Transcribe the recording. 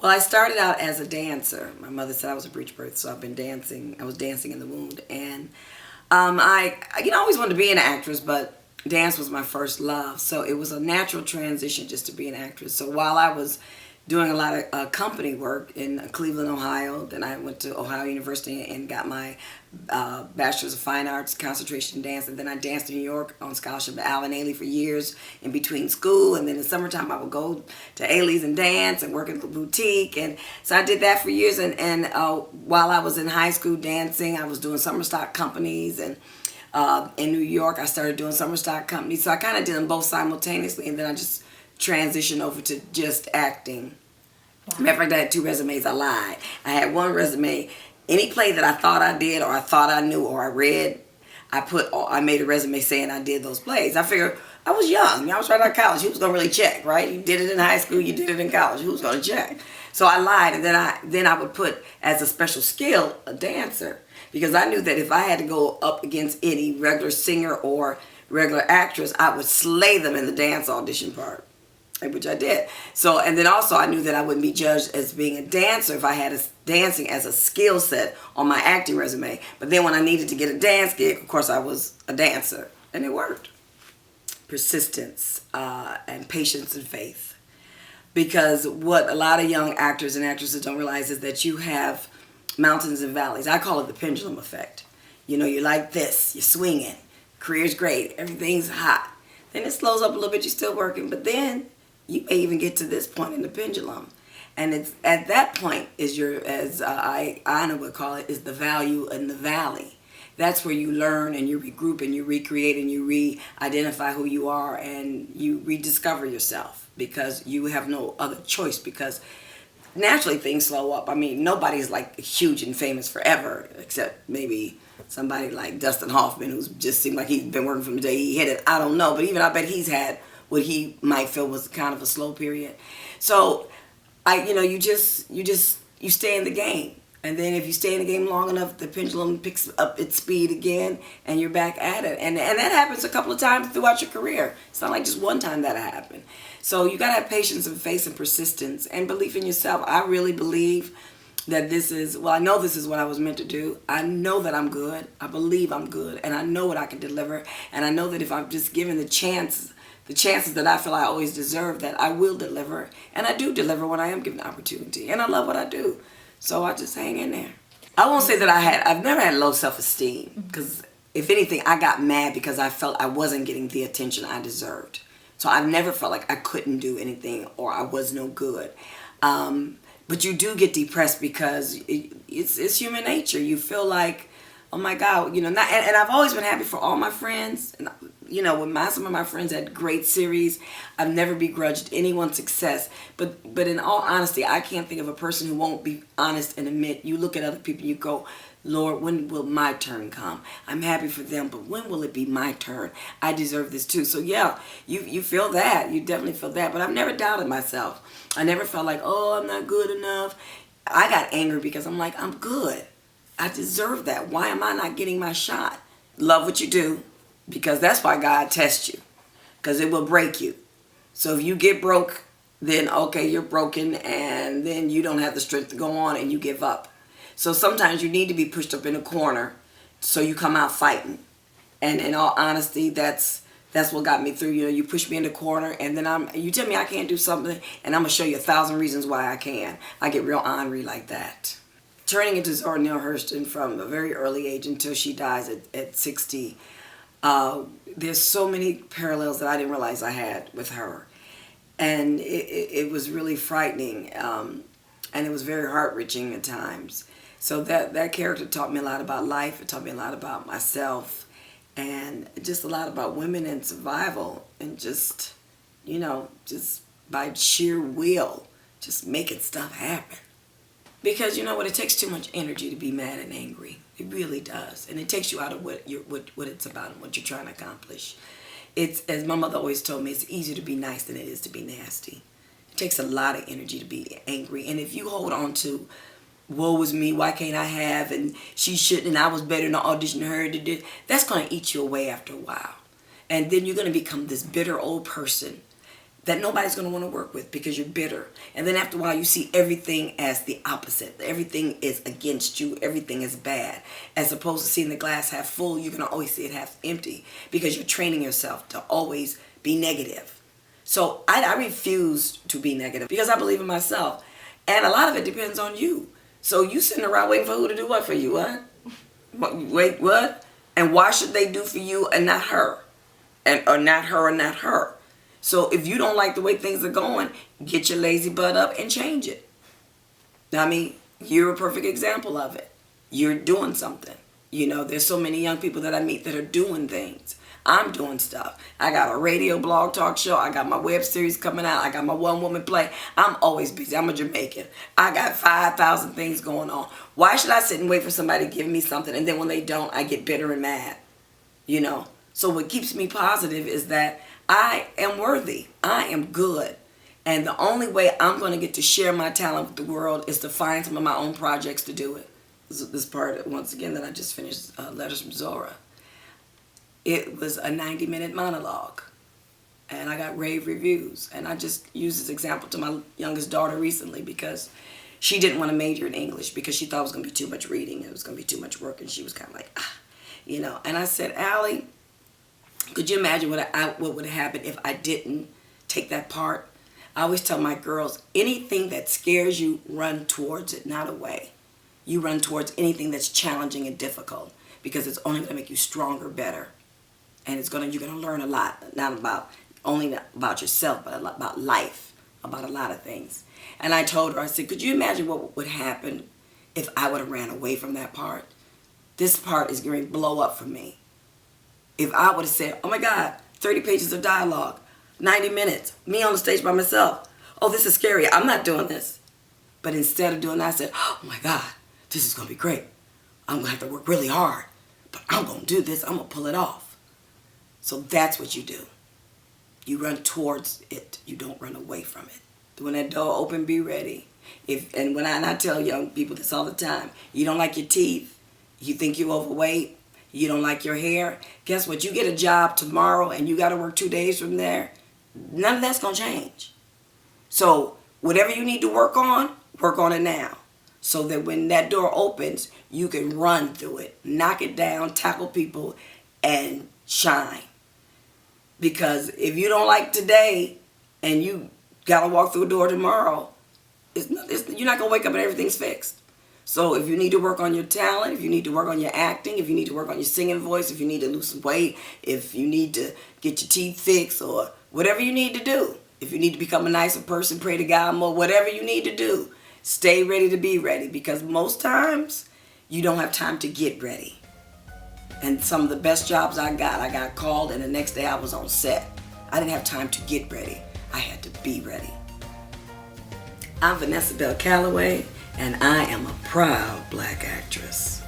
Well, I started out as a dancer. My mother said I was a breech birth, so I've been dancing. I was dancing in the womb, and I always wanted to be an actress, but dance was my first love. So it was a natural transition just to be an actress. So while I was doing a lot of company work in Cleveland, Ohio, then I went to Ohio University and got my Bachelor's of Fine Arts concentration in dance, and then I danced in New York on scholarship at Allen Ailey for years in between school, and then in summertime I would go to Ailey's and dance and work at the boutique, and so I did that for years, and while I was in high school dancing, I was doing summer stock companies, and in New York I started doing summer stock companies, so I kind of did them both simultaneously, and then I just transitioned over to just acting. Matter of fact, I had two resumes. I lied. I had one resume. Any play that I thought I did, or I thought I knew, or I read, I made a resume saying I did those plays. I figured I was young. I was right out of college. Who was gonna really check, right? You did it in high school. You did it in college. Who was gonna check? So I lied, and then I would put as a special skill a dancer, because I knew that if I had to go up against any regular singer or regular actress, I would slay them in the dance audition part, which I did. So, and then also I knew that I wouldn't be judged as being a dancer if I had dancing as a skill set on my acting resume. But then when I needed to get a dance gig, of course I was a dancer, and it worked. Persistence and patience and faith. Because what a lot of young actors and actresses don't realize is that you have mountains and valleys. I call it the pendulum effect. You know, you're like this, you're swinging, career's great, everything's hot. Then it slows up a little bit, you're still working, but then you may even get to this point in the pendulum. And it's at that point is as Anna would call it, is the value in the valley. That's where you learn and you regroup and you recreate and you re-identify who you are and you rediscover yourself, because you have no other choice, because naturally things slow up. I mean, nobody's like huge and famous forever, except maybe somebody like Dustin Hoffman, who's just seemed like he's been working from the day he hit it. I don't know, but even I bet he's had what he might feel was kind of a slow period. So you stay in the game. And then if you stay in the game long enough, the pendulum picks up its speed again and you're back at it. And that happens a couple of times throughout your career. It's not like just one time that happened. So you gotta have patience and faith and persistence and belief in yourself. I really believe that I know this is what I was meant to do. I know that I'm good. I believe I'm good. And I know what I can deliver. And I know that if I'm just given the chances that I feel I always deserve, that I will deliver. And I do deliver when I am given the opportunity. And I love what I do. So I just hang in there. I won't say that I've never had low self-esteem, because if anything, I got mad because I felt I wasn't getting the attention I deserved. So I've never felt like I couldn't do anything or I was no good. But you do get depressed because it's human nature. You feel like, oh my God, and I've always been happy for all my friends. And, when some of my friends had great series, I've never begrudged anyone's success. But in all honesty, I can't think of a person who won't be honest and admit. You look at other people, you go, Lord, when will my turn come? I'm happy for them, but when will it be my turn? I deserve this too. So yeah, you feel that. You definitely feel that. But I've never doubted myself. I never felt like, oh, I'm not good enough. I got angry because I'm like, I'm good. I deserve that. Why am I not getting my shot? Love what you do, because that's why God tests you, because it will break you. So if you get broke, then okay, you're broken, and then you don't have the strength to go on and you give up. So sometimes you need to be pushed up in a corner so you come out fighting. And in all honesty, that's what got me through. You push me in the corner, and then you tell me I can't do something, and I'm going to show you 1,000 reasons why I can. I get real ornery like that. Turning into Zora Neale Hurston from a very early age until she dies at 60, there's so many parallels that I didn't realize I had with her. And it was really frightening, and it was very heart-wrenching at times. So that character taught me a lot about life. It taught me a lot about myself, and just a lot about women and survival, and just by sheer will, just making stuff happen. Because you know what, it takes too much energy to be mad and angry. It really does, and it takes you out of what it's about and what you're trying to accomplish. It's, as my mother always told me, it's easier to be nice than it is to be nasty. It takes a lot of energy to be angry, and if you hold on to woe is me, why can't I have, and she shouldn't, and I was better in the audition than her, that's going to eat you away after a while. And then you're going to become this bitter old person that nobody's going to want to work with because you're bitter. And then after a while, you see everything as the opposite. Everything is against you. Everything is bad. As opposed to seeing the glass half full, you're going to always see it half empty because you're training yourself to always be negative. So I refuse to be negative because I believe in myself. And a lot of it depends on you. So you sitting around waiting for who to do what for you, huh? Wait, what? And why should they do for you and not her? Or not her or not her? So if you don't like the way things are going, get your lazy butt up and change it. I mean, you're a perfect example of it. You're doing something. You know, there's so many young people that I meet that are doing things. I'm doing stuff. I got a radio blog talk show. I got my web series coming out. I got my one-woman play. I'm always busy. I'm a Jamaican. I got 5,000 things going on. Why should I sit and wait for somebody to give me something, and then when they don't, I get bitter and mad? You know? So what keeps me positive is that I am worthy. I am good. And the only way I'm going to get to share my talent with the world is to find some of my own projects to do it. This part, once again, that I just finished, Letters from Zora. It was a 90-minute monologue. And I got rave reviews. And I just used this example to my youngest daughter recently because she didn't want to major in English because she thought it was going to be too much reading. It was going to be too much work. And she was kind of like, you know. And I said, Allie, could you imagine what would have happened if I didn't take that part? I always tell my girls, anything that scares you, run towards it, not away. You run towards anything that's challenging and difficult because it's only going to make you stronger, better. And you're going to learn a lot, not only about yourself, but a lot about life, about a lot of things. And I told her, I said, could you imagine what would happen if I would have ran away from that part? This part is going to blow up for me. If I would have said, oh my God, 30 pages of dialogue, 90 minutes, me on the stage by myself. Oh, this is scary. I'm not doing this. But instead of doing that, I said, oh my God, this is going to be great. I'm going to have to work really hard. But I'm going to do this. I'm going to pull it off. So that's what you do. You run towards it. You don't run away from it. When that door open, be ready. When I tell young people this all the time, you don't like your teeth, you think you're overweight, you don't like your hair, guess what? You get a job tomorrow and you got to work 2 days from there. None of that's going to change. So whatever you need to work on it now. So that when that door opens, you can run through it, knock it down, tackle people, and shine. Because if you don't like today and you got to walk through a door tomorrow, you're not going to wake up and everything's fixed. So if you need to work on your talent, if you need to work on your acting, if you need to work on your singing voice, if you need to lose some weight, if you need to get your teeth fixed or whatever you need to do, if you need to become a nicer person, pray to God more, whatever you need to do, stay ready to be ready because most times you don't have time to get ready. And some of the best jobs I got called and the next day I was on set. I didn't have time to get ready. I had to be ready. I'm Vanessa Bell Calloway, and I am a proud Black actress.